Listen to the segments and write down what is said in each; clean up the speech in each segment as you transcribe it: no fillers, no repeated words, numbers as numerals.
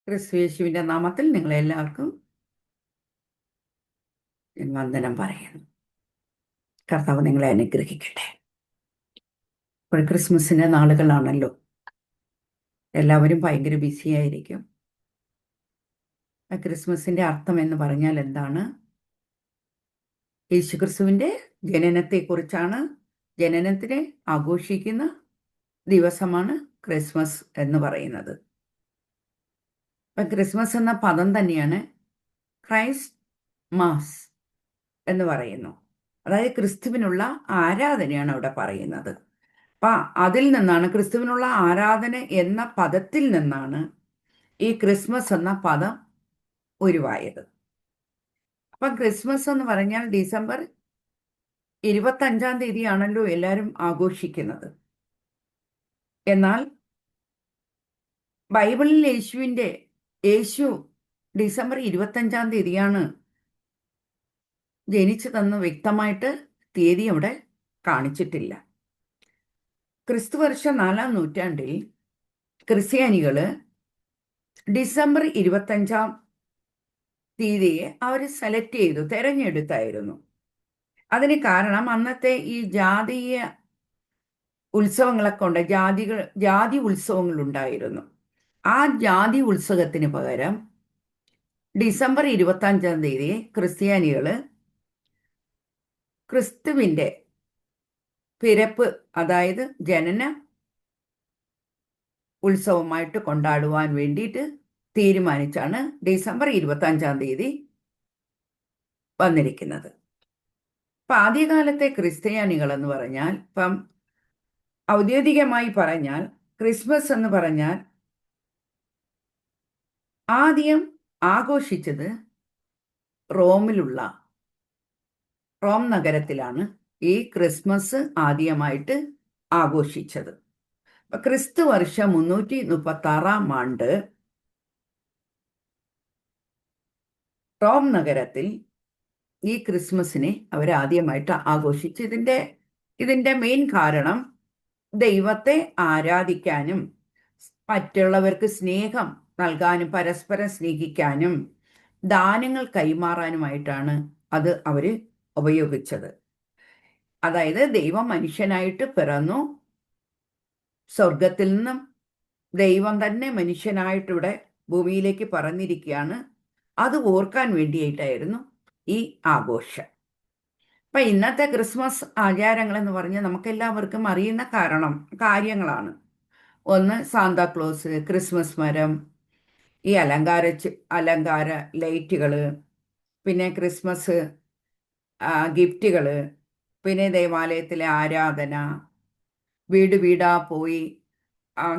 ക്രിസ്തുയേശുവിൻ്റെ നാമത്തിൽ നിങ്ങളെല്ലാവർക്കും ഞാൻ വന്ദനം പറയുന്നു. കർത്താവ് നിങ്ങളെ അനുഗ്രഹിക്കട്ടെ. ഇപ്പോൾ ക്രിസ്മസിൻ്റെ നാളുകളാണല്ലോ. എല്ലാവരും ഭയങ്കര ബിസി ആയിരിക്കും. ക്രിസ്മസിൻ്റെ അർത്ഥം എന്ന് പറഞ്ഞാൽ എന്താണ്? യേശുക്രിസ്തുവിൻ്റെ ജനനത്തെക്കുറിച്ചാണ്. ജനനത്തിനെ ആഘോഷിക്കുന്ന ദിവസമാണ് ക്രിസ്മസ് എന്ന് പറയുന്നത്. അപ്പം ക്രിസ്മസ് എന്ന പദം തന്നെയാണ് ക്രൈസ്റ്റ് മാസ് എന്ന് പറയുന്നു. അതായത് ക്രിസ്തുവിനുള്ള ആരാധനയാണ് അവിടെ പറയുന്നത്. അപ്പം അതിൽ നിന്നാണ്, ക്രിസ്തുവിനുള്ള ആരാധന എന്ന പദത്തിൽ നിന്നാണ് ഈ ക്രിസ്മസ് എന്ന പദം ഉരുവായത്. അപ്പം ക്രിസ്മസ് എന്ന് പറഞ്ഞാൽ ഡിസംബർ 25 എല്ലാവരും ആഘോഷിക്കുന്നത്. എന്നാൽ ബൈബിളിൽ യേശു ഡിസംബർ 25 ജനിച്ചതെന്ന് വ്യക്തമായിട്ട് തീയതി അവിടെ കാണിച്ചിട്ടില്ല. ക്രിസ്തുവർഷ 4-ാം നൂറ്റാണ്ടിൽ ക്രിസ്ത്യാനികൾ ഡിസംബർ 25 അവർ സെലക്ട് ചെയ്തു, തിരഞ്ഞെടുത്തായിരുന്നു. അതിന് കാരണം അന്നത്തെ ഈ ജാതീയ ഉത്സവങ്ങളൊക്കെ ഉണ്ട്, ജാതി ഉത്സവങ്ങളുണ്ടായിരുന്നു. ആ ജാതി ഉത്സവത്തിന് പകരം ഡിസംബർ 25 ക്രിസ്ത്യാനികൾ ക്രിസ്തുവിൻ്റെ പിറപ്പ്, അതായത് ജനന ഉത്സവമായിട്ട് കൊണ്ടാടുവാൻ വേണ്ടിയിട്ട് തീരുമാനിച്ചാണ് ഡിസംബർ 25 വന്നിരിക്കുന്നത്. അപ്പം ആദ്യകാലത്തെ ക്രിസ്ത്യാനികൾ എന്ന് പറഞ്ഞാൽ, ഇപ്പം ഔദ്യോഗികമായി പറഞ്ഞാൽ ക്രിസ്മസ് എന്ന് പറഞ്ഞാൽ ആദ്യം ആഘോഷിച്ചത് റോം നഗരത്തിലാണ് ഈ ക്രിസ്മസ് ആദ്യമായിട്ട് ആഘോഷിച്ചത്. ക്രിസ്തു വർഷം 336-ാം ആണ്ട് റോം നഗരത്തിൽ ഈ ക്രിസ്മസിനെ അവരാദ്യമായിട്ട് ആഘോഷിച്ചു. ഇതിൻ്റെ മെയിൻ കാരണം ദൈവത്തെ ആരാധിക്കാനും മറ്റുള്ളവർക്ക് സ്നേഹം നൽകാനും പരസ്പരം സ്നേഹിക്കാനും ദാനങ്ങൾ കൈമാറാനുമായിട്ടാണ് അത് അവർ ഉപയോഗിച്ചത്. അതായത് ദൈവം മനുഷ്യനായിട്ട് പിറന്നു, സ്വർഗത്തിൽ നിന്നും ദൈവം തന്നെ മനുഷ്യനായിട്ടിവിടെ ഭൂമിയിലേക്ക് പറന്നിരിക്കുകയാണ്. അത് ഓർക്കാൻ വേണ്ടിയിട്ടായിരുന്നു ഈ ആഘോഷം. അപ്പം ഇന്നത്തെ ക്രിസ്മസ് ആചാരങ്ങൾ എന്ന് പറഞ്ഞാൽ നമുക്കെല്ലാവർക്കും അറിയുന്ന കാര്യങ്ങളാണ്. ഒന്ന് സാന്താക്ലോസ്, ക്രിസ്മസ് മരം, ഈ അലങ്കാര ലൈറ്റുകൾ, പിന്നെ ക്രിസ്മസ് ഗിഫ്റ്റുകൾ, പിന്നെ ദേവാലയത്തിലെ ആരാധന, വീട് വീടാ പോയി,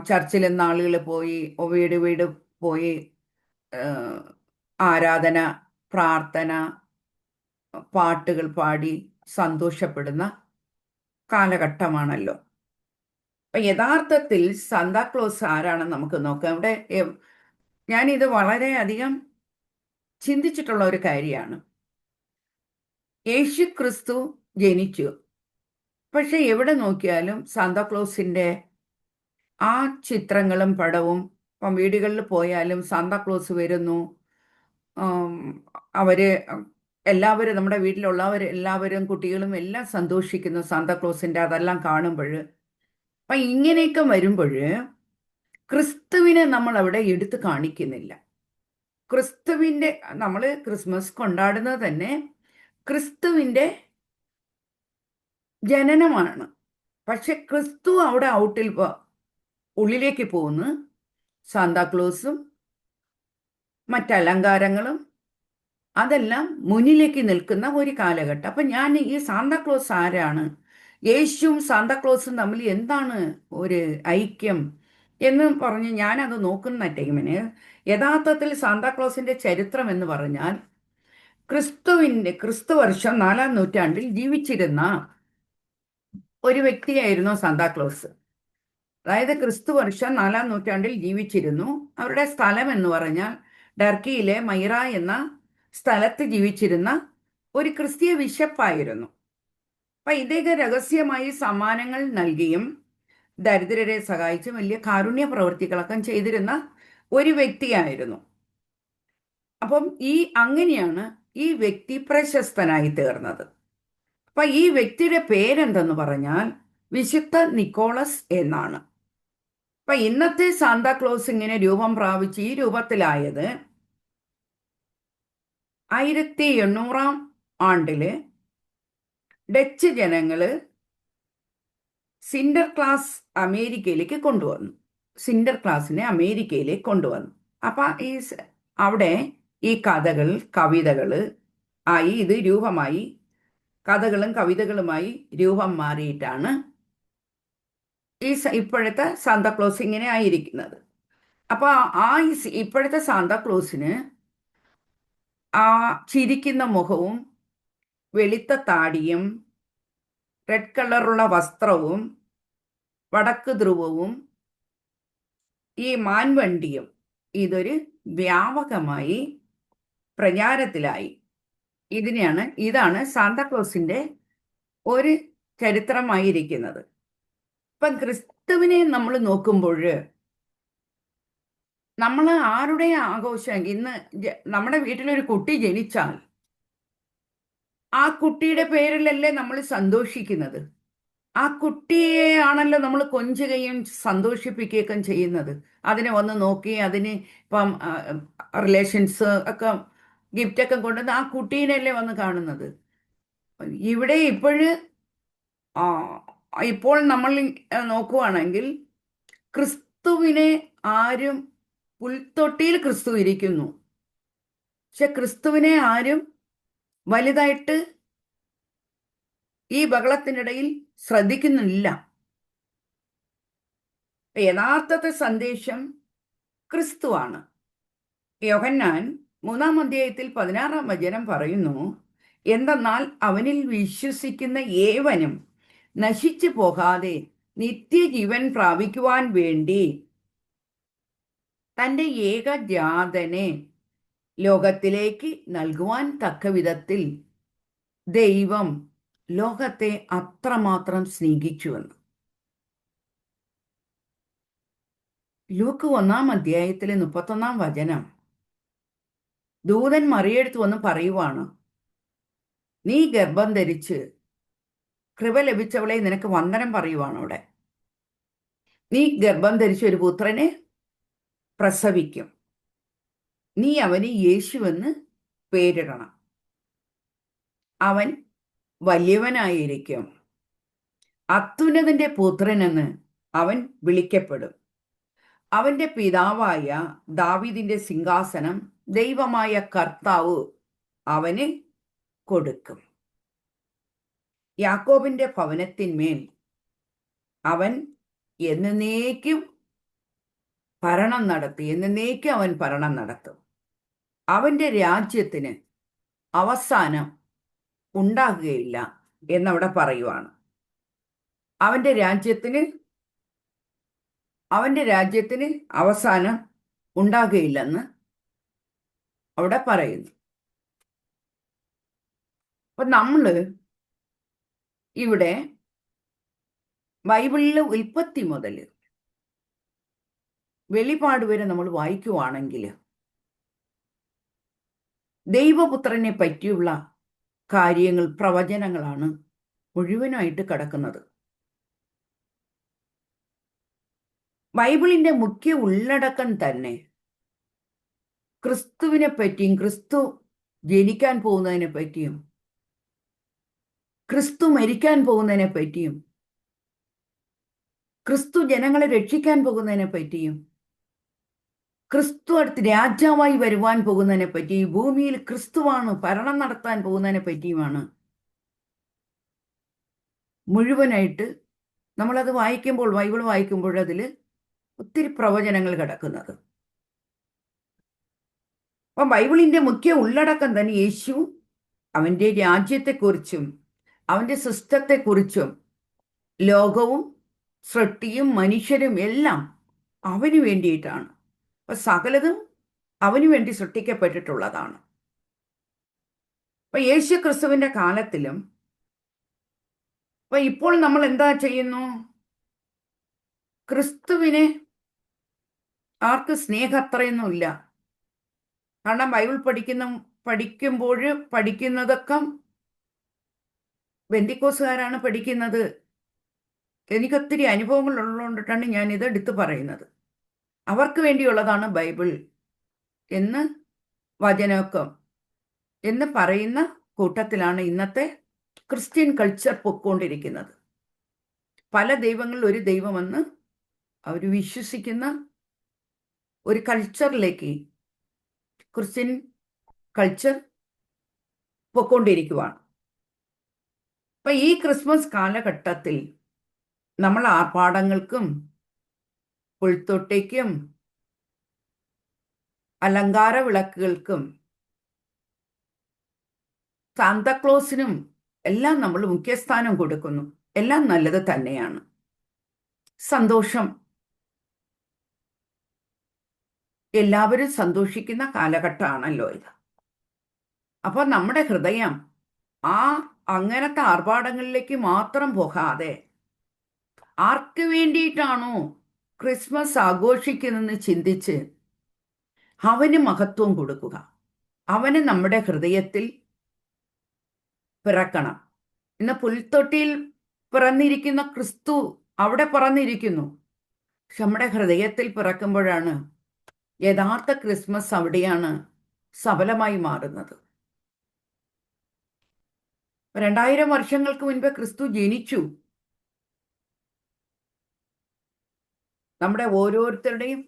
ചർച്ചിൽ നിന്ന് ആളുകൾ പോയി വീട് വീട് പോയി ആരാധന, പ്രാർത്ഥന, പാട്ടുകൾ പാടി സന്തോഷപ്പെടുന്ന കാലഘട്ടമാണല്ലോ. അപ്പം യഥാർത്ഥത്തിൽ സാന്താക്ലോസ് ആരാണെന്ന് നമുക്ക് നോക്കാം. ഇവിടെ ഞാനിത് വളരെയധികം ചിന്തിച്ചിട്ടുള്ള ഒരു കാര്യമാണ്. യേശു ക്രിസ്തു ജനിച്ചു, പക്ഷെ എവിടെ നോക്കിയാലും സാന്താക്ലോസിൻ്റെ ആ ചിത്രങ്ങളും പടവും, ഇപ്പം വീടുകളിൽ പോയാലും സാന്താക്ലോസ് വരുന്നു, എല്ലാവരും നമ്മുടെ വീട്ടിലുള്ളവരെല്ലാവരും കുട്ടികളും എല്ലാം സന്തോഷിക്കുന്നു സാന്താക്ലോസിൻ്റെ അതെല്ലാം കാണുമ്പോൾ. അപ്പം ഇങ്ങനെയൊക്കെ വരുമ്പോൾ ക്രിസ്തുവിനെ നമ്മൾ അവിടെ എടുത്തു കാണിക്കുന്നില്ല. നമ്മൾ ക്രിസ്മസ് കൊണ്ടാടുന്നത് തന്നെ ക്രിസ്തുവിൻ്റെ ജനനമാണ്. പക്ഷെ ക്രിസ്തു അവിടെ ഉള്ളിലേക്ക് പോകുന്നു, സാന്താക്ലോസും മറ്റലങ്കാരങ്ങളും അതെല്ലാം മുന്നിലേക്ക് നിൽക്കുന്ന ഒരു കാലഘട്ടം. അപ്പം ഞാൻ ഈ സാന്താക്ലോസ് ആരാണ്, യേശുവും സാന്താക്ലോസും തമ്മിൽ എന്താണ് ഒരു ഐക്യം എന്ന് പറഞ്ഞ് ഞാനത് നോക്കുന്ന ടൈമിന് യഥാർത്ഥത്തിൽ സാന്താക്ലോസിൻ്റെ ചരിത്രം എന്ന് പറഞ്ഞാൽ ക്രിസ്തുവർഷം 4-ാം നൂറ്റാണ്ടിൽ ജീവിച്ചിരുന്ന ഒരു വ്യക്തിയായിരുന്നു സാന്താക്ലോസ്. അതായത് ക്രിസ്തുവർഷം 4-ാം നൂറ്റാണ്ടിൽ ജീവിച്ചിരുന്നു. അവരുടെ സ്ഥലം എന്ന് പറഞ്ഞാൽ ടർക്കിയിലെ മൈറ എന്ന സ്ഥലത്ത് ജീവിച്ചിരുന്ന ഒരു ക്രിസ്തീയ ബിഷപ്പായിരുന്നു. അപ്പം ഇദ്ദേഹം രഹസ്യമായി സമ്മാനങ്ങൾ നൽകിയും ദരിദ്രരെ സഹായിച്ചും വലിയ കാരുണ്യ പ്രവൃത്തികളൊക്കെ ചെയ്തിരുന്ന ഒരു വ്യക്തിയായിരുന്നു. അപ്പം അങ്ങനെയാണ് ഈ വ്യക്തി പ്രശസ്തനായി തീർന്നത്. അപ്പൊ ഈ വ്യക്തിയുടെ പേരെന്തെന്ന് പറഞ്ഞാൽ വിശുദ്ധ നിക്കോളസ് എന്നാണ്. അപ്പൊ ഇന്നത്തെ സാന്താക്ലോസ് ഇങ്ങനെ രൂപം പ്രാപിച്ച് ഈ രൂപത്തിലായത് 1800 ആണ്ടില് ഡച്ച് ജനങ്ങള് സിൻഡർ ക്ലാസ് അമേരിക്കയിലേക്ക് കൊണ്ടുവന്നു. സിൻഡർ ക്ലാസിനെ അമേരിക്കയിലേക്ക് കൊണ്ടുവന്നു. അപ്പൊ അവിടെ ഈ കഥകൾ, കവിതകൾ ആയി ഇത് രൂപമായി. കഥകളും കവിതകളുമായി രൂപം മാറിയിട്ടാണ് ഇപ്പോഴത്തെ സാന്താക്ലോസ് ഇങ്ങനെ ആയിരിക്കുന്നത്. അപ്പൊ ഇപ്പോഴത്തെ സാന്താക്ലോസിന് ആ ചിരിക്കുന്ന മുഖവും വെളുത്ത താടിയും റെഡ് കളറുള്ള വസ്ത്രവും വടക്ക് ധ്രുവവും ഈ മാൻവണ്ടിയും ഇതൊരു വ്യാപകമായി പ്രചാരത്തിലായി. ഇതാണ് സാന്താക്ലോസിന്റെ ഒരു ചരിത്രമായിരിക്കുന്നത്. ഇപ്പം ക്രിസ്തുവിനെ നമ്മൾ നോക്കുമ്പോൾ നമ്മൾ ആരുടെ ആഘോഷം, ഇന്ന് നമ്മുടെ വീട്ടിലൊരു കുട്ടി ജനിച്ചാൽ ആ കുട്ടിയുടെ പേരിലല്ലേ നമ്മൾ സന്തോഷിക്കുന്നത്. ആ കുട്ടിയെ ആണല്ലോ നമ്മൾ കൊഞ്ചുകയും സന്തോഷിപ്പിക്കുകയൊക്കെ ചെയ്യുന്നത്. അതിനെ വന്ന് നോക്കി അതിന് ഇപ്പം റിലേഷൻസ് ഒക്കെ ഗിഫ്റ്റൊക്കെ കൊണ്ടുവന്ന് ആ കുട്ടീനല്ലേ വന്ന് കാണുന്നത്. ഇവിടെ ഇപ്പോൾ നമ്മൾ നോക്കുവാണെങ്കിൽ ക്രിസ്തുവിനെ ആരും, പുൽത്തൊട്ടിയിൽ ക്രിസ്തു ഇരിക്കുന്നു, പക്ഷെ ക്രിസ്തുവിനെ ആരും വലുതായിട്ട് ഈ ബഹളത്തിനിടയിൽ ശ്രദ്ധിക്കുന്നില്ല. യഥാർത്ഥത്തെ സന്ദേശം ക്രിസ്തുവാണ്. യോഹന്നാൻ 3-ാം അധ്യായത്തിൽ 16-ാം വചനം പറയുന്നു, എന്തെന്നാൽ അവനിൽ വിശ്വസിക്കുന്ന ഏവനും നശിച്ചു പോകാതെ നിത്യജീവൻ പ്രാപിക്കുവാൻ വേണ്ടി തൻ്റെ ഏകജാതനെ ലോകത്തിലേക്ക് നൽകുവാൻ തക്കവിധത്തിൽ ദൈവം ലോകത്തെ അത്രമാത്രം സ്നേഹിച്ചുവെന്ന്. ലൂക്ക് 1-ാം അധ്യായത്തിലെ 31-ാം വചനം, ദൂതൻ മറിയെടുത്ത് വന്ന് പറയുവാണ്, നീ ഗർഭം ധരിച്ച് കൃപ ലഭിച്ചവളെ നിനക്ക് വന്ദനം പറയുവാണ്. അവിടെ നീ ഗർഭം ധരിച്ച് ഒരു പുത്രനെ പ്രസവിക്കും, നീ അവന് യേശുവെന്ന് പേരിടണം, അവൻ വലിയവനായിരിക്കും, അത്യുന്നതന്റെ പുത്രനെന്ന് അവൻ വിളിക്കപ്പെടും, അവന്റെ പിതാവായ ദാവീദിന്റെ സിംഹാസനം ദൈവമായ കർത്താവ് അവന് കൊടുക്കും, യാക്കോബിന്റെ ഭവനത്തിന്മേൽ അവൻ എന്നേക്കും ഭരണം നടത്തും, അവന്റെ രാജ്യത്തിന് അവസാനം ഉണ്ടാകുകയില്ല എന്നവിടെ പറയുവാണ്. അവന്റെ രാജ്യത്തിന് അവസാനം ഉണ്ടാകുകയില്ലെന്ന് അവിടെ പറയുന്നു. അപ്പൊ നമ്മള് ഇവിടെ ബൈബിളിലെ ഉൽപ്പത്തി മുതൽ വെളിപാട് വരെ നമ്മൾ വായിക്കുവാണെങ്കിൽ ദൈവപുത്രനെ പറ്റിയുള്ള കാര്യങ്ങൾ, പ്രവചനങ്ങളാണ് മുഴുവനായിട്ട് കിടക്കുന്നത്. ബൈബിളിന്റെ മുഖ്യ ഉള്ളടക്കം തന്നെ ക്രിസ്തുവിനെ പറ്റിയും, ക്രിസ്തു ജനിക്കാൻ പോകുന്നതിനെ പറ്റിയും, ക്രിസ്തു മരിക്കാൻ പോകുന്നതിനെ പറ്റിയും, ക്രിസ്തു ജനങ്ങളെ രക്ഷിക്കാൻ പോകുന്നതിനെ പറ്റിയും, ക്രിസ്തു അടുത്ത് രാജാവായി വരുവാൻ പോകുന്നതിനെ പറ്റി, ഭൂമിയിൽ ക്രിസ്തുവാണ് ഭരണം നടത്താൻ പോകുന്നതിനെ പറ്റിയുമാണ് മുഴുവനായിട്ട് നമ്മളത് വായിക്കുമ്പോൾ, ബൈബിൾ വായിക്കുമ്പോൾ അതിൽ ഒത്തിരി പ്രവചനങ്ങൾ കിടക്കുന്നത്. അപ്പം ബൈബിളിന്റെ മുഖ്യ ഉള്ളടക്കം തന്നെ യേശു അവന്റെ രാജ്യത്തെക്കുറിച്ചും അവന്റെ സിസ്റ്റത്തെക്കുറിച്ചും ലോകവും സൃഷ്ടിയും മനുഷ്യരും എല്ലാം അവന് വേണ്ടിയിട്ടാണ്. അപ്പൊ സകലതും അവന് വേണ്ടി സൃഷ്ടിക്കപ്പെട്ടിട്ടുള്ളതാണ്. അപ്പൊ യേശു ക്രിസ്തുവിന്റെ കാലത്തിലും അപ്പൊ ഇപ്പോൾ നമ്മൾ എന്താ ചെയ്യുന്നു? ക്രിസ്തുവിനെ ആർക്ക് സ്നേഹം അത്രയൊന്നുമില്ല. കാരണം ബൈബിൾ പഠിക്കുമ്പോൾ പഠിക്കുന്നതൊക്കെ ബെന്തിക്കോസുകാരാണ് പഠിക്കുന്നത്. എനിക്കൊത്തിരി അനുഭവങ്ങൾ ഉള്ളതുകൊണ്ടിട്ടാണ് ഞാൻ ഇത് എടുത്തു പറയുന്നത്. അവർക്ക് വേണ്ടിയുള്ളതാണ് ബൈബിൾ എന്ന് വചനമൊക്കെ എന്ന് പറയുന്ന കൂട്ടത്തിലാണ് ഇന്നത്തെ ക്രിസ്ത്യൻ കൾച്ചർ പൊയ്ക്കൊണ്ടിരിക്കുന്നത്. പല ദൈവങ്ങളിൽ ഒരു ദൈവമെന്ന് അവർ വിശ്വസിക്കുന്ന ഒരു കൾച്ചറിലേക്ക് ക്രിസ്ത്യൻ കൾച്ചർ പൊയ്ക്കൊണ്ടിരിക്കുവാണ്. അപ്പൊ ഈ ക്രിസ്മസ് കാലഘട്ടത്തിൽ നമ്മൾ ആർഭാടങ്ങൾക്കും പുൽത്തൊട്ടിക്കും അലങ്കാര വിളക്കുകൾക്കും സാന്താക്ലോസിനും എല്ലാം നമ്മൾ മുഖ്യസ്ഥാനം കൊടുക്കുന്നു. എല്ലാം നല്ലത് തന്നെയാണ്. സന്തോഷം, എല്ലാവരും സന്തോഷിക്കുന്ന കാലഘട്ടമാണല്ലോ ഇത്. അപ്പൊ നമ്മുടെ ഹൃദയം അങ്ങനത്തെ ആർഭാടങ്ങളിലേക്ക് മാത്രം പോകാതെ ആർക്ക് വേണ്ടിയിട്ടാണോ ക്രിസ്മസ് ആഘോഷിക്കുന്നതെന്ന് ചിന്തിച്ച് അവന് മഹത്വം കൊടുക്കുക. അവന് നമ്മുടെ ഹൃദയത്തിൽ പിറക്കണം. ഇന്ന് പുൽത്തൊട്ടിയിൽ പിറന്നിരിക്കുന്ന ക്രിസ്തു അവിടെ പിറന്നിരിക്കുന്നു. പക്ഷെ നമ്മുടെ ഹൃദയത്തിൽ പിറക്കുമ്പോഴാണ് യഥാർത്ഥ ക്രിസ്മസ് അവിടെയാണ് സഫലമായി മാറുന്നത്. 2000 വർഷങ്ങൾക്ക് മുൻപ് ക്രിസ്തു ജനിച്ചു. നമ്മുടെ ഓരോരുത്തരുടെയും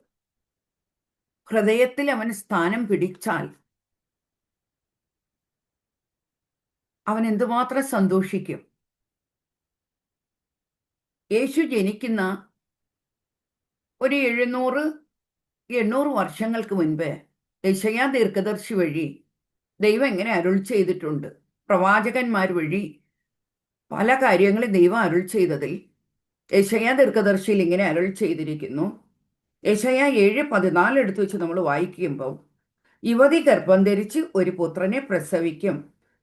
ഹൃദയത്തിൽ അവൻ സ്ഥാനം പിടിച്ചാൽ അവൻ എന്തുമാത്രം സന്തോഷിക്കും. യേശു ജനിക്കുന്ന ഒരു 700-800 വർഷങ്ങൾക്ക് മുൻപ് യെശയ്യാ ദീർഘദർശി വഴി ദൈവം എങ്ങനെ അരുൾ ചെയ്തിട്ടുണ്ട്. പ്രവാചകന്മാർ വഴി പല കാര്യങ്ങളും ദൈവം അരുൾ ചെയ്തതിൽ യെശയ്യാ ദീർഘദർശിയിൽ ഇങ്ങനെ അരുൾ ചെയ്തിരിക്കുന്നു. യെശയ്യാ 7:14 എടുത്തു വെച്ച് നമ്മൾ വായിക്കുമ്പോൾ, യുവതി ഗർഭം ധരിച്ച് ഒരു പുത്രനെ പ്രസവിക്കും.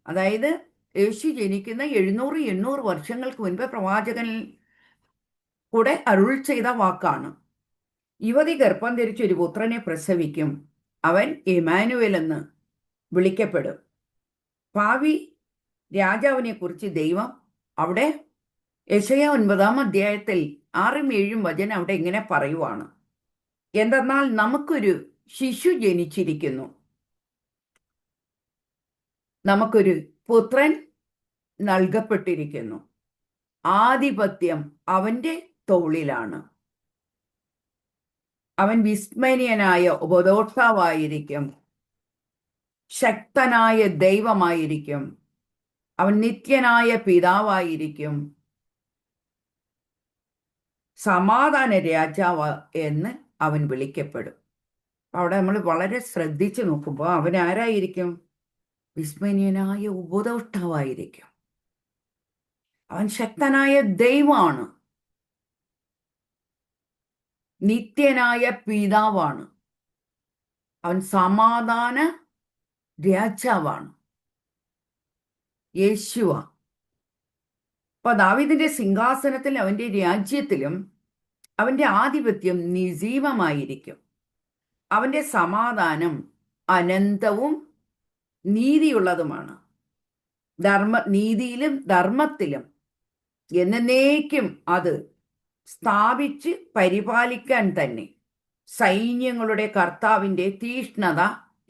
അതായത് യേശു ജനിക്കുന്ന 700-800 വർഷങ്ങൾക്ക് മുൻപ് പ്രവാചകൻ കൂടെ അരുൾ ചെയ്ത വാക്കാണ്. യുവതി ഗർഭം ധരിച്ച് ഒരു പുത്രനെ പ്രസവിക്കും, അവൻ ഇമ്മാനുവേൽ എന്ന് വിളിക്കപ്പെടും. ഭാവി രാജാവിനെ കുറിച്ച് ദൈവം അവിടെ യെശയ്യാ 9-ാം അധ്യായത്തിൽ 6-7 വചനം അവിടെ ഇങ്ങനെ പറയുവാണ്. എന്തെന്നാൽ നമുക്കൊരു ശിശു ജനിച്ചിരിക്കുന്നു, നമുക്കൊരു പുത്രൻ നൽകപ്പെട്ടിരിക്കുന്നു, ആധിപത്യം അവന്റെ തോളിലാണ്. അവൻ വിസ്മയനായ ഉപദേഷ്ടാവായിരിക്കും, ശക്തനായ ദൈവമായിരിക്കും, അവൻ നിത്യനായ പിതാവായിരിക്കും, സമാധാന രാജാവ് എന്ന് അവൻ വിളിക്കപ്പെടും. അവിടെ നമ്മൾ വളരെ ശ്രദ്ധിച്ചു നോക്കുമ്പോൾ അവൻ ആരായിരിക്കും? വിസ്മയനായ ഉപദേഷ്ടാവായിരിക്കും. അവൻ ശക്തനായ ദൈവമാണ്, നിത്യനായ പിതാവാണ്, അവൻ സമാധാന രാജാവാണ്, യേശുവ. അപ്പൊ ദാവീദിന്റെ സിംഹാസനത്തിൽ അവന്റെ രാജ്യത്തിലും അവന്റെ ആധിപത്യം നിജീവമായിരിക്കും. അവന്റെ സമാധാനം അനന്തവും നീതിയുള്ളതുമാണ്. നീതിയിലും ധർമ്മത്തിലും എന്നേക്കും അത് സ്ഥാപിച്ച് പരിപാലിക്കാൻ തന്നെ സൈന്യങ്ങളുടെ കർത്താവിന്റെ തീഷ്ണത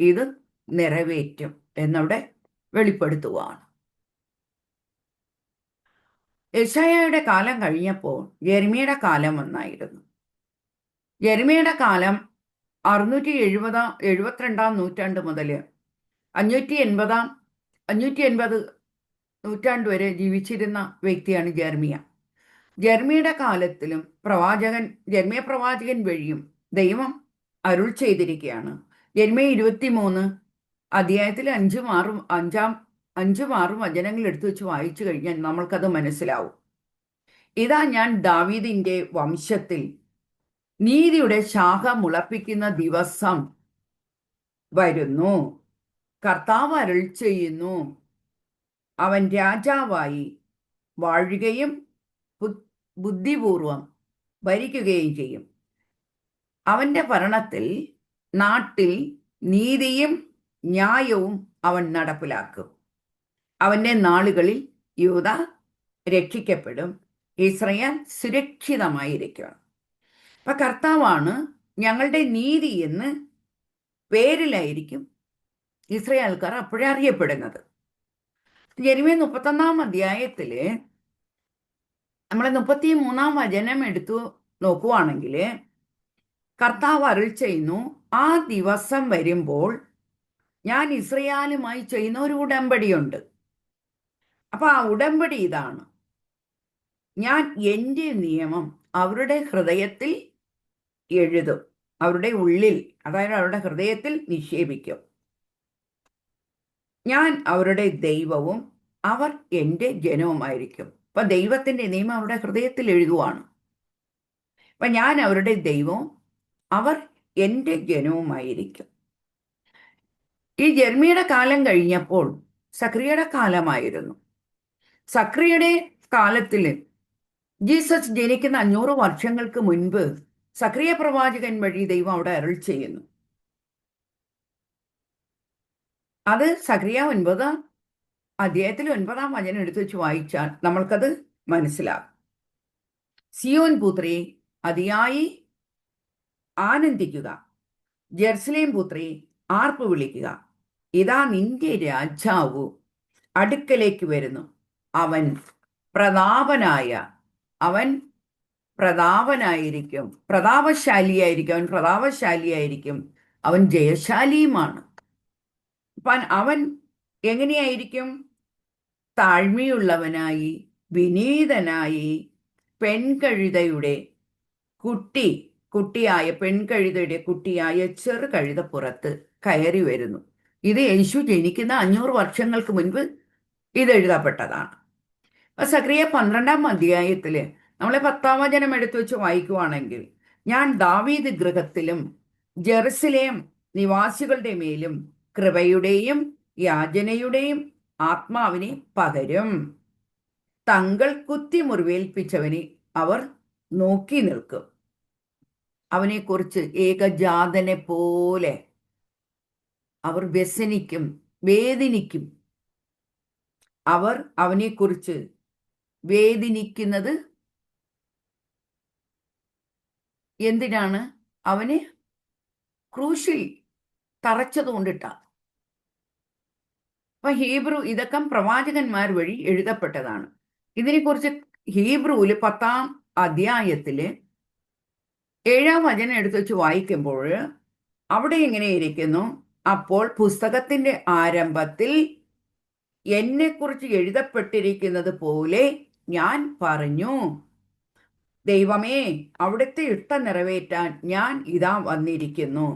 ഇത് നിറവേറ്റും എന്നവിടെ വെളിപ്പെടുത്തുകയാണ്. യെശയ്യായുടെ കാലം കഴിഞ്ഞപ്പോൾ യെരമ്യയുടെ കാലം വന്നായിരുന്നു. യെരമ്യയുടെ കാലം 672 നൂറ്റാണ്ട് മുതൽ 580 നൂറ്റാണ്ട് വരെ ജീവിച്ചിരുന്ന വ്യക്തിയാണ് ജെർമിയ. ജെർമിയുടെ കാലത്തിലും ജെർമിയ പ്രവാചകൻ വഴിയും ദൈവം അരുൾ ചെയ്തിരിക്കുകയാണ്. യെരമ്യ 23 അധ്യായത്തിൽ 5-6 വചനങ്ങൾ എടുത്തു വെച്ച് വായിച്ചു കഴിഞ്ഞാൽ നമ്മൾക്കത് മനസ്സിലാവും. ഇതാ ഞാൻ ദാവീദിന്റെ വംശത്തിൽ നീതിയുടെ ശാഖ മുളപ്പിക്കുന്ന ദിവസം വരുന്നു, കർത്താവ് അരുൾ ചെയ്യുന്നു. അവൻ രാജാവായി വാഴുകയും ബുദ്ധിപൂർവം ഭരിക്കുകയും ചെയ്യും. അവന്റെ ഭരണത്തിൽ നാട്ടിൽ നീതിയും ന്യായവും അവൻ നടപ്പിലാക്കും. അവന്റെ നാളുകളിൽ യൂദ രക്ഷിക്കപ്പെടും, ഇസ്രായേൽ സുരക്ഷിതമായിരിക്കും. അപ്പൊ കർത്താവാണ് ഞങ്ങളുടെ നീതി എന്ന് പേരിലായിരിക്കും ഇസ്രായേൽക്കാർ അപ്പോഴേ അറിയപ്പെടുന്നത്. യെരമ്യാ 31-ാം അധ്യായത്തില് നമ്മൾ 33-ാം വചനം എടുത്തു നോക്കുവാണെങ്കിൽ കർത്താവ് അരുൾ ചെയ്യുന്നു, ആ ദിവസം വരുമ്പോൾ ഞാൻ ഇസ്രായേലുമായി ചെയ്യുന്ന ഒരു ഉടമ്പടിയുണ്ട്. അപ്പൊ ആ ഉടമ്പടി ഇതാണ്: ഞാൻ എൻ്റെ നിയമം അവരുടെ ഹൃദയത്തിൽ എഴുതും, അവരുടെ ഉള്ളിൽ, അതായത് അവരുടെ ഹൃദയത്തിൽ നിക്ഷേപിക്കും. ഞാൻ അവരുടെ ദൈവവും അവർ എൻ്റെ ജനവുമായിരിക്കും. അപ്പൊ ദൈവത്തിന്റെ നിയമം അവരുടെ ഹൃദയത്തിൽ എഴുതുവാണ്. അപ്പൊ ഞാൻ അവരുടെ ദൈവവും അവർ എൻ്റെ ജനവുമായിരിക്കും. ഈ ജെർമിയുടെ കാലം കഴിഞ്ഞപ്പോൾ സക്രിയയുടെ കാലമായിരുന്നു. സക്രിയയുടെ കാലത്തിൽ ജീസസ് ജനിക്കുന്ന 500 വർഷങ്ങൾക്ക് മുൻപ് സക്രിയ പ്രവാചകൻ വഴി ദൈവം അവിടെ അരുൾ ചെയ്യുന്നു. അത് സക്രിയ 9-ാം അധ്യായത്തിൽ 9-ാം വചനം എടുത്തു വെച്ച് വായിച്ചാൽ നമ്മൾക്കത് മനസ്സിലാകും. സിയോൻ പുത്രി അതിയായി ആനന്ദിക്കുക, ജെറുസലേം പുത്രി ആർപ്പ് വിളിക്കുക, ഇതാ നിന്റെ രാജാവ് അടുക്കലേക്ക് വരുന്നു, അവൻ പ്രതാപനായിരിക്കും, പ്രതാപശാലിയായിരിക്കും, അവൻ ജയശാലിയുമാണ്. അവൻ എങ്ങനെയായിരിക്കും? താഴ്മയുള്ളവനായി, വിനീതനായി, പെൺകഴുതയുടെ കുട്ടിയായ ചെറു കഴുതപ്പുറത്ത് കയറി വരുന്നു. ഇത് യേശു ജനിക്കുന്ന 500 വർഷങ്ങൾക്ക് മുൻപ് ഇത് എഴുതപ്പെട്ടതാണ്. സക്രിയ 12-ാം അധ്യായത്തില് നമ്മളെ 10-ാം വചനം എടുത്തു വെച്ച് വായിക്കുവാണെങ്കിൽ, ഞാൻ ദാവീദ് ഗൃഹത്തിലും ജെറുസലേം നിവാസികളുടെ മേലും കൃപയുടെയും യാചനയുടെയും ആത്മാവിനെ പകരും. തങ്ങൾ കുത്തി മുറിവേൽപ്പിച്ചവനെ അവർ നോക്കി നിൽക്കും. അവനെക്കുറിച്ച് ഏകജാതനെ പോലെ അവർ വ്യസനിക്കും, വേദനിക്കും. അവർ അവനെക്കുറിച്ച് വേദനിക്കുന്നത് എന്തിനാണ്? അവനെ ക്രൂശിൽ തറച്ചതുകൊണ്ടിട്ടാ. അപ്പൊ ഇതൊക്കെ പ്രവാചകന്മാർ വഴി എഴുതപ്പെട്ടതാണ്. ഇതിനെക്കുറിച്ച് ഹീബ്രുവില് 10-ാം അധ്യായത്തില് 7-ാം വചനം എടുത്തു വെച്ച് വായിക്കുമ്പോൾ അവിടെ എങ്ങനെ ഇരിക്കുന്നു? അപ്പോൾ പുസ്തകത്തിന്റെ ആരംഭത്തിൽ എന്നെക്കുറിച്ച് എഴുതപ്പെട്ടിരിക്കുന്നത് പോലെ ഞാൻ പറഞ്ഞു, ദൈവമേ, അവിടുത്തെ ഇഷ്ടം നിറവേറ്റാൻ ഞാൻ ഇതാ വന്നിരിക്കുന്നു.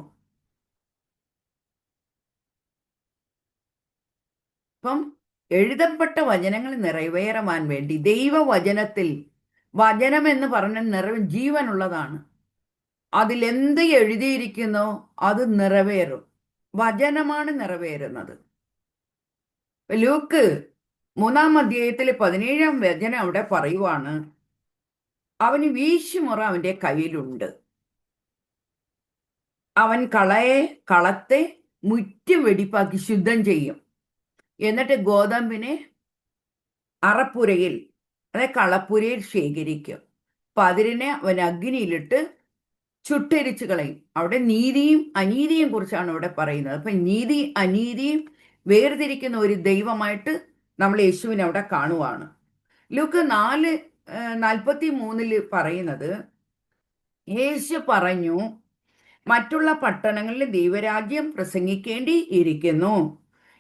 അപ്പം എഴുതപ്പെട്ട വചനങ്ങൾ നിറവേറുവാൻ വേണ്ടി ദൈവവചനത്തിൽ, വചനം എന്ന് പറഞ്ഞ ജീവനുള്ളതാണ്. അതിലെന്ത് എഴുതിയിരിക്കുന്നോ അത് നിറവേറും. വചനമാണ് നിറവേറുന്നത്. ലൂക്ക് 3-ാം അധ്യായത്തിലെ 17-ാം വചനം അവിടെ പറയുവാണ്, അവന് വീശുമുറ അവന്റെ കയ്യിലുണ്ട്, അവൻ കളത്തെ മുറ്റും വെടിപ്പാക്കി ശുദ്ധം ചെയ്യും, എന്നിട്ട് ഗോതമ്പിനെ അറപ്പുരയിൽ, അതായത് കളപ്പുരയിൽ ശേഖരിക്കും, പതിരിനെ അവൻ അഗ്നിയിലിട്ട് ചുട്ടരിച്ചു കളയും. അവിടെ നീതിയും അനീതിയും കുറിച്ചാണ് അവിടെ പറയുന്നത്. അപ്പൊ നീതി അനീതിയും വേർതിരിക്കുന്ന ഒരു ദൈവമായിട്ട് നമ്മൾ യേശുവിനെ അവിടെ കാണുവാണ്. ലൂക്ക് 4:43 പറയുന്നത്, യേശു പറഞ്ഞു, മറ്റുള്ള പട്ടണങ്ങളിൽ ദൈവരാജ്യം പ്രസംഗിക്കേണ്ടി ഇരിക്കുന്നു,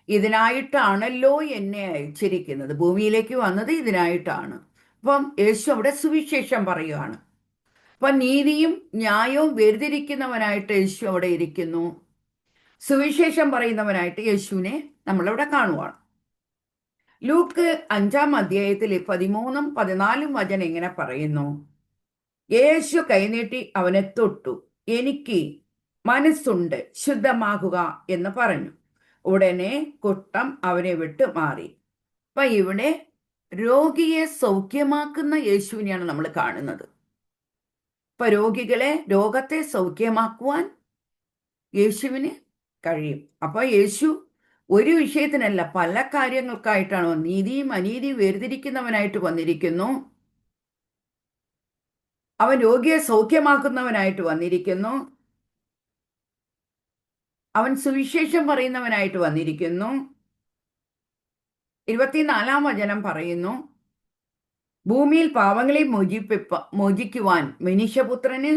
ഇതിനായിട്ടാണല്ലോ എന്നെ അയച്ചിരിക്കുന്നത്. ഭൂമിയിലേക്ക് വന്നത് ഇതിനായിട്ടാണ്. അപ്പം യേശു അവിടെ സുവിശേഷം പറയുകയാണ്. അപ്പൊ നീതിയും ന്യായവും വേർതിരിക്കുന്നവനായിട്ട് യേശു അവിടെ ഇരിക്കുന്നു. സുവിശേഷം പറയുന്നവനായിട്ട് യേശുവിനെ നമ്മളവിടെ കാണുവാണ്. ലൂക്ക് 5-ാം അധ്യായത്തിൽ 13-14 വചനം എങ്ങനെ പറയുന്നു? യേശു കൈനീട്ടി അവനെ തൊട്ടു, എനിക്ക് മനസ്സുണ്ട്, ശുദ്ധമാകുക എന്ന് പറഞ്ഞു. ഉടനെ കുഷ്ഠം അവനെ വിട്ട് മാറി. അപ്പൊ ഇവിടെ രോഗിയെ സൗഖ്യമാക്കുന്ന യേശുവിനെയാണ് നമ്മൾ കാണുന്നത്. ഇപ്പൊ രോഗത്തെ സൗഖ്യമാക്കുവാൻ യേശുവിന് കഴിയും. അപ്പൊ യേശു ഒരു വിഷയത്തിനല്ല, പല കാര്യങ്ങൾക്കായിട്ടാണ് നീതിയും അനീതിയും വേർതിരിക്കുന്നവനായിട്ട് വന്നിരിക്കുന്നു. അവൻ രോഗിയെ സൗഖ്യമാക്കുന്നവനായിട്ട് വന്നിരിക്കുന്നു. അവൻ സുവിശേഷം പറയുന്നവനായിട്ട് വന്നിരിക്കുന്നു. 24-ാം വചനം പറയുന്നു, ഭൂമിയിൽ പാവങ്ങളെ മോചിക്കുവാൻ മനുഷ്യപുത്രന്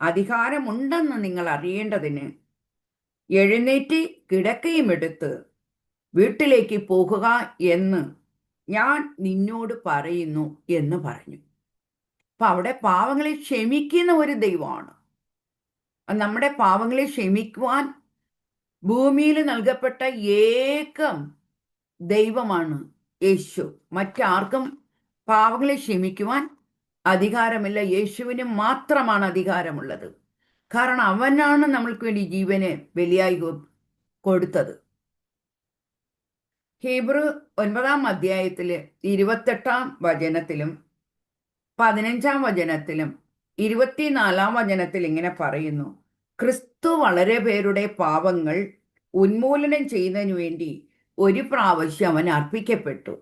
അധികാരമുണ്ടെന്ന് നിങ്ങൾ അറിയേണ്ടതിന് എഴുന്നേറ്റ് കിടക്കയും എടുത്ത് വീട്ടിലേക്ക് പോകുക എന്ന് ഞാൻ നിന്നോട് പറയുന്നു എന്ന് പറഞ്ഞു. അപ്പൊ അവിടെ പാവങ്ങളെ ക്ഷമിക്കുന്ന ഒരു ദൈവമാണ്. നമ്മുടെ പാവങ്ങളെ ക്ഷമിക്കുവാൻ ഭൂമിയിൽ നൽകപ്പെട്ട ഏകം ദൈവമാണ് യേശു. മറ്റാർക്കും പാവങ്ങളെ ക്ഷമിക്കുവാൻ അധികാരമില്ല. യേശുവിന് മാത്രമാണ് അധികാരമുള്ളത്. കാരണം അവനാണ് നമ്മൾക്ക് വേണ്ടി ജീവനെ ബലിയായി കൊടുത്തത്. ഹീബ്രു 9-ാം അധ്യായത്തില് 28-ാം വചനത്തിലും 15-ാം വചനത്തിലും 24-ാം വചനത്തിൽ ഇങ്ങനെ പറയുന്നു, ക്രിസ്തു വളരെ പേരുടെ പാപങ്ങൾ ഉന്മൂലനം ചെയ്യുന്നതിന് വേണ്ടി ഒരു പ്രാവശ്യം അവൻ അർപ്പിക്കപ്പെട്ടു.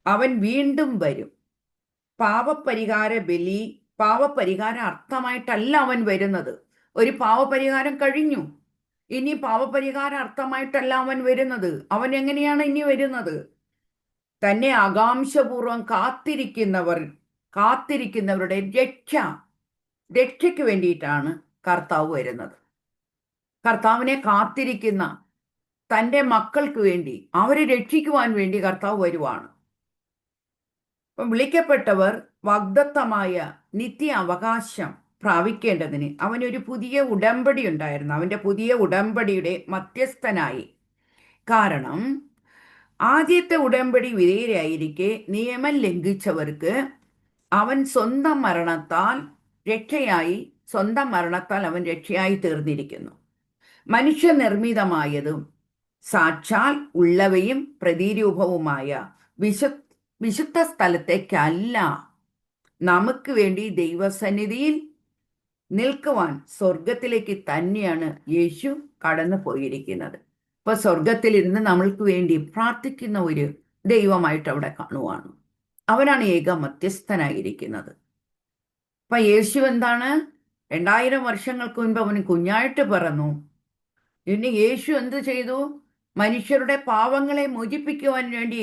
അവൻ വീണ്ടും വരും. പാപപരിഹാര അർത്ഥമായിട്ടല്ല അവൻ വരുന്നത്. ഒരു പാവപരിഹാരം കഴിഞ്ഞു. ഇനി പാവപരിഹാര അർത്ഥമായിട്ടല്ല അവൻ വരുന്നത്. അവൻ എങ്ങനെയാണ് ഇനി വരുന്നത്? തന്നെ ആകാംക്ഷപൂർവം കാത്തിരിക്കുന്നവരുടെ രക്ഷയ്ക്ക് വേണ്ടിയിട്ടാണ് കർത്താവ് വരുന്നത്. കർത്താവിനെ കാത്തിരിക്കുന്ന തൻ്റെ മക്കൾക്ക് വേണ്ടി, അവരെ രക്ഷിക്കുവാൻ വേണ്ടി കർത്താവ് വരുവാണ്. അപ്പം വിളിക്കപ്പെട്ടവർ വാഗ്ദത്തമായ നിത്യ അവകാശം പ്രാപിക്കേണ്ടതിന് അവനൊരു പുതിയ ഉടമ്പടി ഉണ്ടായിരുന്നു. അവൻ്റെ പുതിയ ഉടമ്പടിയുടെ മധ്യസ്ഥനായി. കാരണം ആദ്യത്തെ ഉടമ്പടി വിധേയരായിരിക്കെ നിയമം ലംഘിച്ചവർക്ക് അവൻ സ്വന്തം മരണത്താൽ അവൻ രക്ഷയായി തീർന്നിരിക്കുന്നു. മനുഷ്യനിർമ്മിതമായതും സാക്ഷാൽ ഉള്ളവയും പ്രതിരൂപവുമായ വിശുദ്ധ സ്ഥലത്തേക്കല്ല, നമുക്ക് വേണ്ടി ദൈവസന്നിധിയിൽ നിൽക്കുവാൻ സ്വർഗത്തിലേക്ക് തന്നെയാണ് യേശു കടന്നു പോയിരിക്കുന്നത്. ഇപ്പൊ സ്വർഗത്തിലിരുന്ന് നമ്മൾക്ക് വേണ്ടി പ്രാർത്ഥിക്കുന്ന ഒരു ദൈവമായിട്ട് അവിടെ കാണുവാണ്. അവനാണ് ഏക മധ്യസ്ഥനായിരിക്കുന്നത്. അപ്പൊ യേശു എന്താണ്? 2000 വർഷങ്ങൾക്ക് മുൻപ് അവന് കുഞ്ഞായിട്ട് പിറന്നു. ഇനി യേശു എന്ത് ചെയ്തു? മനുഷ്യരുടെ പാവങ്ങളെ മോചിപ്പിക്കുവാൻ വേണ്ടി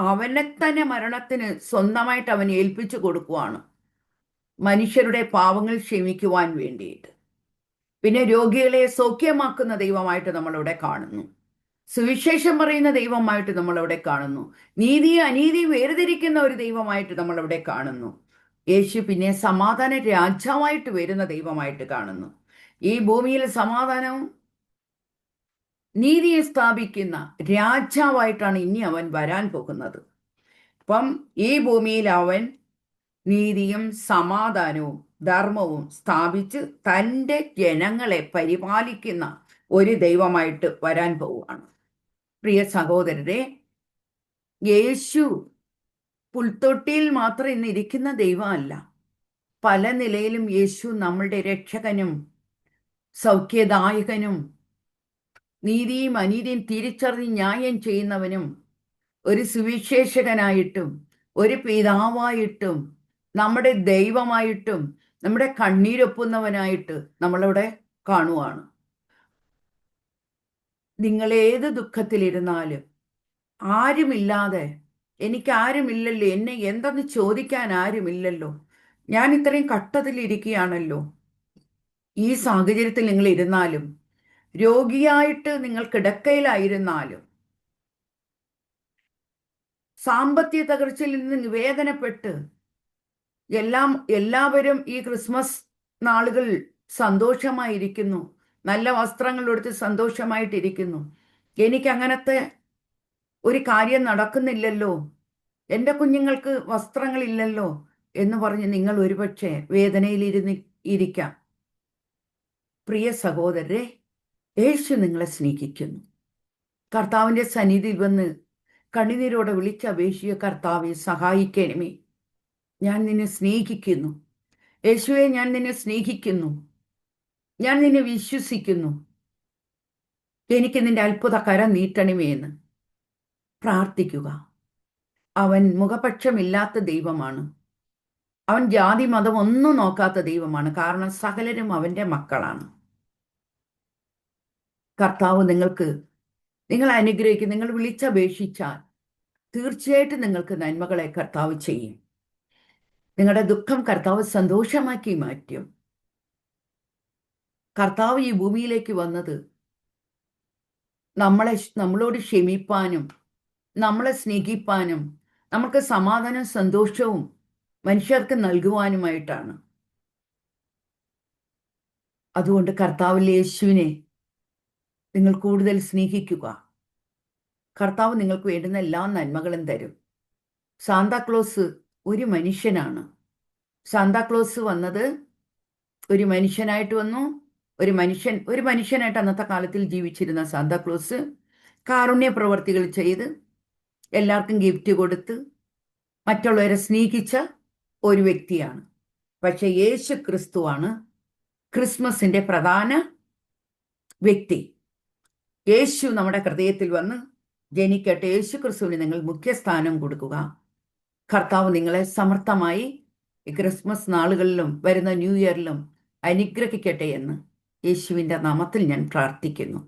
അവനെ തന്നെ മരണത്തിന് സ്വന്തമായിട്ട് അവൻ ഏൽപ്പിച്ചു കൊടുക്കുവാണ്. മനുഷ്യരുടെ പാവങ്ങൾ ക്ഷമിക്കുവാൻ വേണ്ടിയിട്ട്. പിന്നെ രോഗികളെ സൗഖ്യമാക്കുന്ന ദൈവമായിട്ട് നമ്മളിവിടെ കാണുന്നു. സുവിശേഷം പറയുന്ന ദൈവമായിട്ട് നമ്മളിവിടെ കാണുന്നു. നീതി അനീതി വേർതിരിക്കുന്ന ഒരു ദൈവമായിട്ട് നമ്മളിവിടെ കാണുന്നു. യേശു പിന്നെ സമാധാന രാജാവായിട്ട് വരുന്ന ദൈവമായിട്ട് കാണുന്നു. ഈ ഭൂമിയിൽ സമാധാനവും നീതിയെ സ്ഥാപിക്കുന്ന രാജാവായിട്ടാണ് ഇനി അവൻ വരാൻ പോകുന്നത്. അപ്പം ഈ ഭൂമിയിൽ അവൻ നീതിയും സമാധാനവും ധർമ്മവും സ്ഥാപിച്ച് തൻ്റെ ജനങ്ങളെ പരിപാലിക്കുന്ന ഒരു ദൈവമായിട്ട് വരാൻ പോവുകയാണ്. പ്രിയ സഹോദരരെ, യേശു പുൽത്തൊട്ടിയിൽ മാത്രം ഇന്ന് ഇരിക്കുന്ന ദൈവമല്ല. പല നിലയിലും യേശു നമ്മളുടെ രക്ഷകനും സൗഖ്യദായകനും നീതിയും അനീതിയും തിരിച്ചറിഞ്ഞ് ന്യായം ചെയ്യുന്നവനും ഒരു സുവിശേഷകനായിട്ടും ഒരു പിതാവായിട്ടും നമ്മുടെ ദൈവമായിട്ടും നമ്മുടെ കണ്ണീരൊപ്പുന്നവനായിട്ട് നമ്മളവിടെ കാണുവാണ്. നിങ്ങൾ ഏത് ദുഃഖത്തിലിരുന്നാലും ആരുമില്ലാതെ, എനിക്കാരുമില്ലല്ലോ, എന്നെ എന്തെന്ന് ചോദിക്കാൻ ആരുമില്ലല്ലോ, ഞാൻ ഇത്രയും കട്ടത്തിലിരിക്കുകയാണല്ലോ, ഈ സാഹചര്യത്തിൽ നിങ്ങൾ ഇരുന്നാലും, രോഗിയായിട്ട് നിങ്ങൾ കിടക്കയിലായിരുന്നാലും, സാമ്പത്തിക തകർച്ചയിൽ നിന്ന് വേദനപ്പെട്ട് എല്ലാവരും ഈ ക്രിസ്മസ് നാളുകൾ സന്തോഷമായിരിക്കുന്നു, നല്ല വസ്ത്രങ്ങൾ എടുത്ത് സന്തോഷമായിട്ടിരിക്കുന്നു, എനിക്ക് അങ്ങനത്തെ ഒരു കാര്യം നടക്കുന്നില്ലല്ലോ, എൻ്റെ കുഞ്ഞുങ്ങൾക്ക് വസ്ത്രങ്ങളില്ലല്ലോ എന്ന് പറഞ്ഞ് നിങ്ങൾ ഒരുപക്ഷെ ഇരിക്കാം. പ്രിയ സഹോദരരെ, യേശു നിങ്ങളെ സ്നേഹിക്കുന്നു. കർത്താവിൻ്റെ സന്നിധിയിൽ വന്ന് കണ്ണുനീരോടെ വിളിച്ചപേക്ഷിയ കർത്താവെ സഹായിക്കണമേ, ഞാൻ നിന്നെ സ്നേഹിക്കുന്നു, യേശുവെ, ഞാൻ നിന്നെ സ്നേഹിക്കുന്നു, ഞാൻ നിന്നെ വിശ്വസിക്കുന്നു, എനിക്ക് നിന്റെ അത്ഭുത കരം നീട്ടണമേ എന്ന് പ്രാർത്ഥിക്കുക. അവൻ മുഖപക്ഷമില്ലാത്ത ദൈവമാണ്. അവൻ ജാതി മതം ഒന്നും നോക്കാത്ത ദൈവമാണ്. കാരണം സകലരും അവന്റെ മക്കളാണ്. കർത്താവ് നിങ്ങളെ അനുഗ്രഹിക്കും. നിങ്ങൾ വിളിച്ചപേക്ഷിച്ചാൽ തീർച്ചയായിട്ടും നിങ്ങൾക്ക് നന്മകളെ കർത്താവ് ചെയ്യും. നിങ്ങളുടെ ദുഃഖം കർത്താവ് സന്തോഷമാക്കി മാറ്റും. കർത്താവ് ഈ ഭൂമിയിലേക്ക് വന്നത് നമ്മളോട് ക്ഷമിപ്പാനും നമ്മളെ സ്നേഹിപ്പാനും നമുക്ക് സമാധാനം സന്തോഷവും മനുഷ്യർക്ക് നൽകുവാനുമായിട്ടാണ്. അതുകൊണ്ട് കർത്താവിൽ യേശുവിനെ നിങ്ങൾ കൂടുതൽ സ്നേഹിക്കുക. കർത്താവ് നിങ്ങൾക്ക് വേണ്ടുന്ന എല്ലാ നന്മകളും തരും. സാന്താക്ലോസ് ഒരു മനുഷ്യനാണ്. സാന്താക്ലോസ് വന്നത് ഒരു മനുഷ്യനായിട്ട് വന്നു. ഒരു മനുഷ്യനായിട്ട് അന്നത്തെ കാലത്തിൽ ജീവിച്ചിരുന്ന സാന്താക്ലോസ് കാരുണ്യ പ്രവർത്തികൾ ചെയ്ത് എല്ലാവർക്കും ഗിഫ്റ്റ് കൊടുത്ത് മറ്റുള്ളവരെ സ്നേഹിച്ച ഒരു വ്യക്തിയാണ്. പക്ഷെ യേശു ക്രിസ്തുവാണ് ക്രിസ്മസിന്റെ പ്രധാന വ്യക്തി. യേശു നമ്മുടെ ഹൃദയത്തിൽ വന്ന് ജനിക്കട്ടെ. യേശു ക്രിസ്തുവിന് നിങ്ങൾ മുഖ്യസ്ഥാനം കൊടുക്കുക. കർത്താവ് നിങ്ങളെ സമർത്ഥമായി ഈ ക്രിസ്മസ് നാളുകളിലും വരുന്ന ന്യൂ ഇയറിലും അനുഗ്രഹിക്കട്ടെ എന്ന് യേശുവിൻ്റെ നാമത്തിൽ ഞാൻ പ്രാർത്ഥിക്കുന്നു.